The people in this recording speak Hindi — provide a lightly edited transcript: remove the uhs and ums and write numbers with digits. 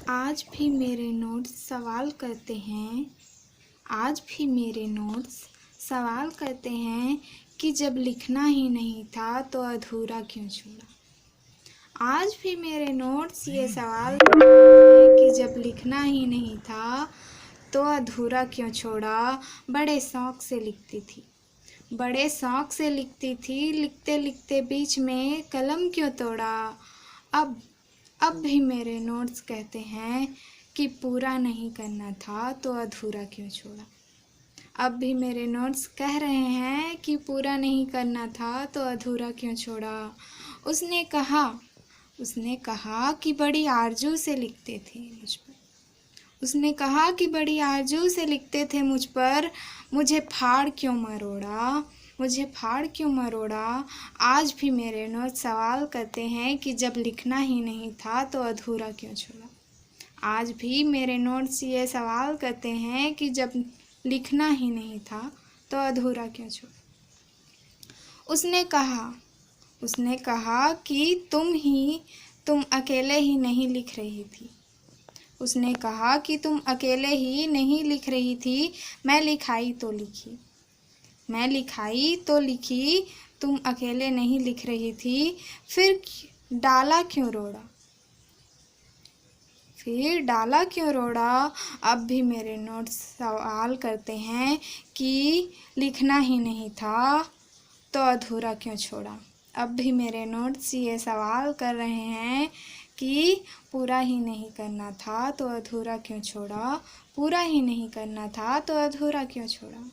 आज भी मेरे नोट्स सवाल करते हैं। आज भी मेरे नोट्स सवाल करते हैं कि जब लिखना ही नहीं था तो अधूरा क्यों छोड़ा। आज भी मेरे नोट्स ये सवाल करते हैं कि जब लिखना ही नहीं था तो अधूरा क्यों छोड़ा। बड़े शौक़ से लिखती थी, बड़े शौक़ से लिखती थी, लिखते लिखते बीच में कलम क्यों तोड़ा। अब भी मेरे नोट्स कहते हैं कि पूरा नहीं करना था तो अधूरा क्यों छोड़ा। अब भी मेरे नोट्स कह रहे हैं कि पूरा नहीं करना था तो अधूरा क्यों छोड़ा। उसने कहा कि बड़ी आरज़ू से लिखते थे मुझ पर। उसने कहा कि बड़ी आरज़ू से लिखते थे मुझ पर, मुझे फाड़ क्यों मरोड़ा, मुझे फाड़ क्यों मरोड़ा। आज भी मेरे नोट्स सवाल करते हैं कि जब लिखना ही नहीं था तो अधूरा क्यों छोड़ा। आज भी मेरे नोट्स ये सवाल करते हैं कि जब लिखना ही नहीं था तो अधूरा क्यों छोड़ा। उसने कहा कि तुम अकेले ही नहीं लिख रही थी। उसने कहा कि तुम अकेले ही नहीं लिख रही थी, मैं लिखाई तो लिखी, तुम अकेले नहीं लिख रही थी। फिर डाला क्यों रोड़ा। अब भी मेरे नोट्स सवाल करते हैं कि लिखना ही नहीं था तो अधूरा क्यों छोड़ा। अब भी मेरे नोट्स ये सवाल कर रहे हैं कि पूरा ही नहीं करना था तो अधूरा क्यों छोड़ा, पूरा ही नहीं करना था तो अधूरा क्यों छोड़ा।